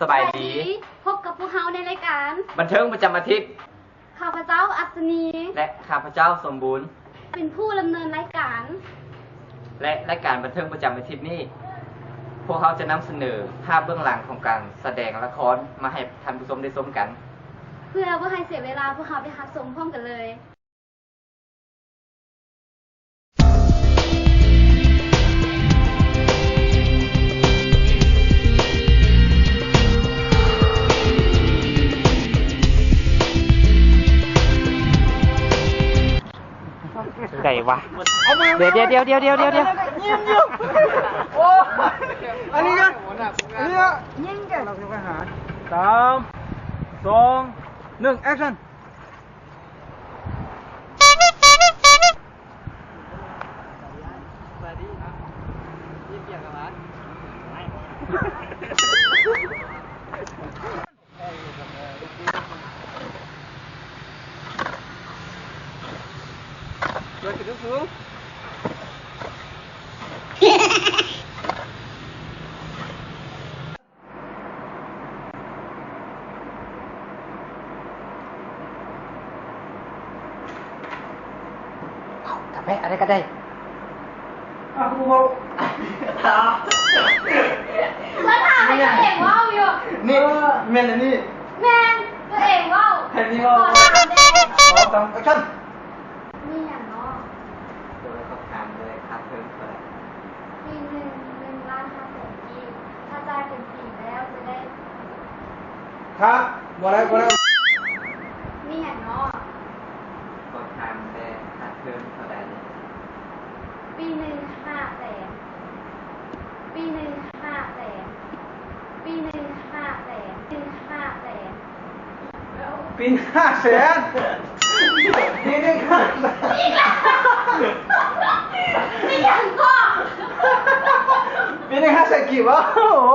สบายดีพบกับพวกเขาในรายการบันเทิงประจำอาทิตย์ข้าพเจ้าอัศนีและข้าพเจ้าสมบูรณ์เป็นผู้ดำเนินรายการและรายการบันเทิงประจำอาทิตย์นี้พวกเขาจะนำเสนอภาพเบื้องหลังของการแสดงละครมาให้ท่านผู้ชมได้ชมกันเพื่อว่าให้เสียเวลาพวกเขาไปรับชมพร้อมกันเลยไก่วะเดี๋ยวโอ้อันนี้กันอันนี้ก็ยิงกันเราจะไปหา3 2 1 แอคชั่นเดี๋ยวจะสูงทำไมอะไรก็ได้ครูบอกแล้วถามให้ตัวเองว่าวอยู่นี่แม่นอันนี้แมนตัวเองว่าว แค่นี้ว่าตามแอคชั่นนี่อย่างเนาะโดยเขาถามเลยครับเพิ่มเติมปี1 ล้าน5 แสนกีบถ้าจ่ายเป็นปีแล้วจะได้ครับบ่ได้นี่อย่างเนาะเขาถามเลยครับเพิ่มเท่าไหร่ปี5 แสนปี5 แสนปี5 แสน5 แสนปี5 แสนปี5 แสนอีกแล้วนี่อย่างก็ ปี5 แสนกี่วะโอ้โห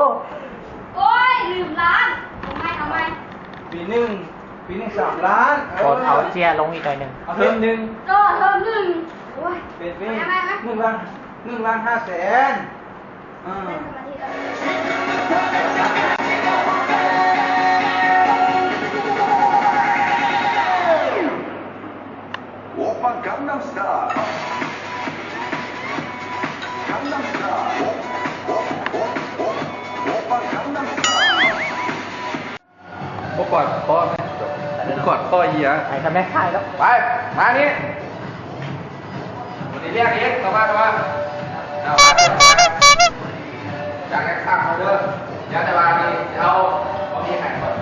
โอ้ยลืมร้านทำไมปีหนึ่ง3 ล้าน โอนเอาเจียลงอีกหน่อยหนึ่งเอาเพิ่มหนึ่งก็เพิ่มหนึ่งโอ้ยเป็นปี1 ล้าน 5 แสนเป็นสมาธิแล้ว오빠 강남스타일 강남스타일 오빠 강남스타일 โอ้กอดพ่อไหมกอดพ่อเหี้ย ไหนทำแม่ค่ายแล้ว ไปมานี่วันนี้เรียกเองต่อมาเอามาอยากแข่งขันเขาเด้ออยากจะมานี่เอามีแข่งก่อน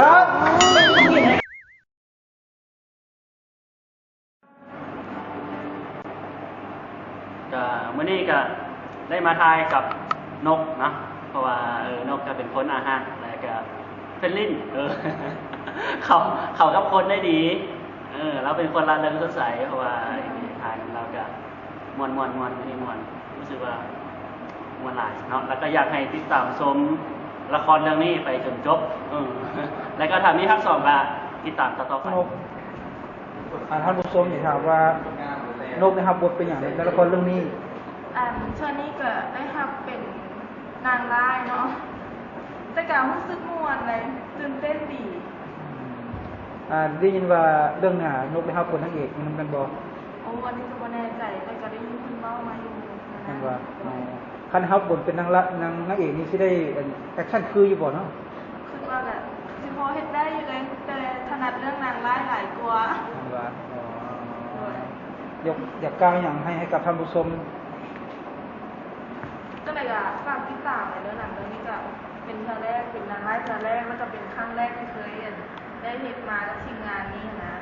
ครับก็มื้อนี้ก็ได้มาทายกับนกนะเพราะว่านกจะเป็นคนอาหารแล้วก็เฟรนลี่เขากับคนได้ดีเราเป็นคนร่าเริงสดใสเพราะว่าทายของเราก็มวนนี่มวนรู้สึกว่ามวนหลายเนาะแล้วก็อยากให้ติดตามชมละครเรื่องนี้ไปจนจบแล้วก็ทำนี้ทั้งสองก็ติดตามต่อไปท่านผู้ชมอยากถามว่านกนะครับบทเป็นอย่างไรในละครเรื่องนี้ช่วงนี้ก็ได้ครับเป็นนางร้ายเนาะแต่การรู้สึกม่วนเลยตื่นเต้นดีได้ยินว่าเรื่องหน้านกนะครับคนทั้งเอกมันกันบอกโอ้วันนี้ก็ไม่แน่ใจแต่ก็ได้ยินคุณเล่ามาอยู่กันว่าคันครับบทเป็นนางเอกนี่ที่ได้แอคชั่นคืออยู่บ่เนาะคือว่าแบบที่พอเห็นได้อยู่เลยแต่ถนัดเรื่องนางร้ายหลายกว่าอยากกล่าวอย่างให้กับท่านผู้ชมก็เลยอะฝากติดตามในเรื่องหนังเรื่องนี้ก็เป็นครั้งแรกเป็นนางร้ายครั้งแรกมันจะเป็นครั้งแรกที่เคยได้เห็นมากับทีมงานนี้นะ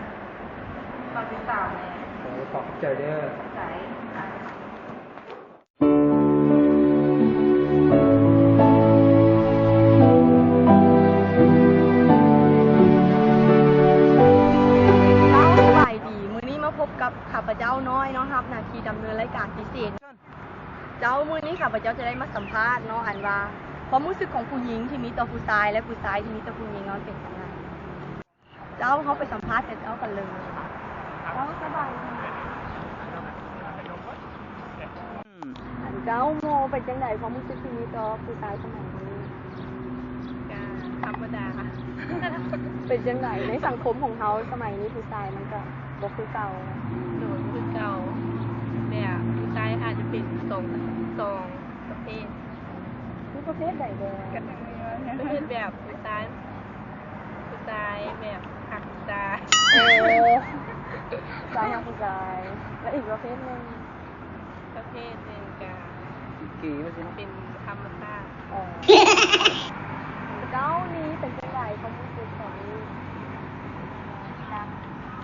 ฝากติดตามเลยขอบใจเด้อใจข้าพเจ้า น้อยเนาะครับหน้าที่ดำเนินรายการพิเศษเจ้ามื้อนี้ข้าพเจ้าจะได้มาสัมภาษณ์เนาะอันว่าความรู้สึกของผู้หญิงที่มีต่อผู้ชายและผู้ชายที่มีต่อผู้หญิงเนาะเป็นยังไงเจ้าเขาไปสัมภาษณ์กันเลยเจ้าสบายดีอันเจ้าโมเป็นจังไดความรู้สึกที่มีต่อผู้ชายสมัยนี้ ก็ธรรมดา เป็นจังไดในสังคมของเขาสมัยนี้ผู้ชายมันก็บ่คือเก่า โดยคือเก่าแบบผู้ชายอาจจะเป็นสองประเภท คือประเภทใดบ่ ประเภทแบบผู้ชายแบบหักผู้ชาย สายผู้ชายและอีกประเภทหนึง ประเภทหนึ่งก็ เก๋ว่าสิ เป็นธรรมชาติ อ๋อเจ้านี้เป็นจังไดความรู้สึกของนี้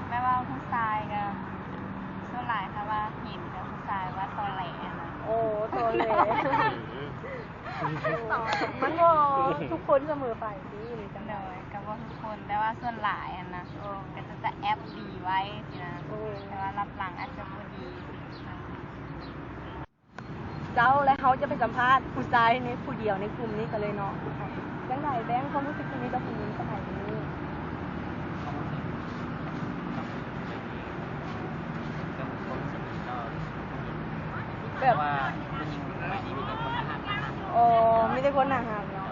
ไม่ว่าผู้ชายก็ส่วนหลายค่ะว่าเห็นกับผู้ชายว่าตอแหลนะ โอ้ตัวเล็กมันบ่ทุกคนเสมอไปที่หรือจัง โด ได ยกับว่าทุกคนแต่ว่าส่วนหลายอะนะก็จะแอปดีไว้สินะแต่ว่ารับหลังอาจจะบ่ดีสินะ เจ้าและเขาจะไปสัมภาษณ์ผู้ชายในผู้เดียวในกลุ่มนี้กันเลยเนาะจังไดแบงค์ความรู้สึกที่มีต่อผู้หญิงสมัยนี้ แบบว่าผู้หญิงสมัยนี้มีแต่คนอาหาร โอ้ไม่ได้คนหนาหามเนาะ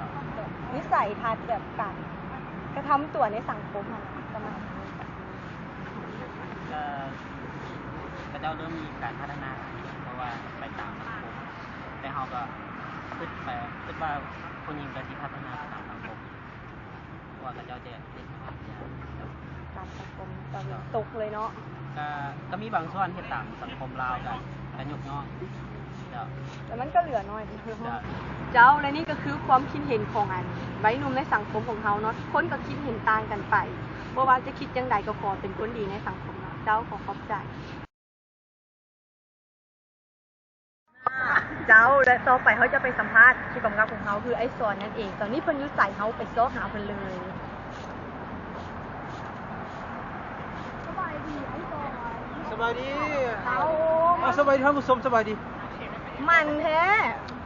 นิสัยทัศน์แบบกันกระทำตัวในสังคมอะนะสมัยนี้ ก็เจ้าเริ่มมีการพัฒนาเพราะว่าไปตามสังคมแต่เขาก็คิดว่าผู้หญิงก็ที่พัฒนาตามสังคมเพราะว่าเจ้าจะเป็นภาพยา ตามสังคมตอนตกเลยเนาะ ก็มีบางส่วนที่ตามสังคมลาวกันยกย่องเจ้า แต่มันก็เหลือน้อยเจ้าและนี่ก็คือความคิดเห็นของอันไว้หนุ่มในสังคมของเขาเนาะคนก็คิดเห็นต่างกันไปเพราะว่าจะคิดจังใดก็ขอเป็นคนดีในสังคมเนาะเจ้าขอขอบใจเจ้าและต่อไปเขาจะไปสัมภาษณ์ผู้กำกับของเขาคือไอ้สอนนั่นเองตอนนี้เพิ่นอยู่ใส่เขาไปซ้อหาเพิ่นเลยสบายดีไอ้สอน สบายดี เขา สบายดีท่านผู้ชมสบายดี มันแท้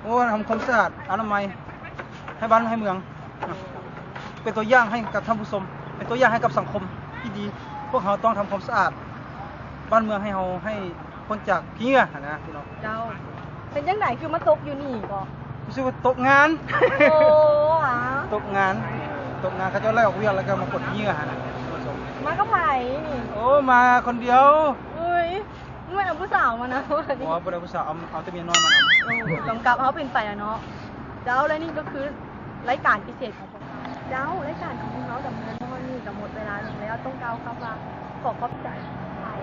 โอ้ทำความสะอาดอนามัยให้บ้านให้เมืองเป็นตัวอย่างให้กับท่านผู้ชมเป็นตัวอย่างให้กับสังคมที่ดี พวกเราต้องทำความสะอาดบ้านเมืองให้เราให้พ้นจากขี้เหงื่อนะพี่น้อง เจ้าเป็นจังไดคือมาตกอยู่นี่ก็ รู้สึกว่าตกงาน โอ้หา ตกงานเขาจะไล่ออกเวียนแล้วก็มากดขี้เหงื่อนะท่านผู้ชม มาก็ไผนี่ โอ้มาคนเดียว อุ้ยมึงไม่เอาผู้สาวมานะ โอ้บ่ได้ผู้สาวเอาแต่เมียน้อยมานำ โอ้กำกับเขาเป็นไปอะเนาะเจ้าและนี่ก็คือรายการพิเศษของพวกเราเจ้ารายการของพวกเราดำเนินมานี่กับหมดเวลาลงแล้วต้องกล่าวครับว่าขอขอบใจหลาย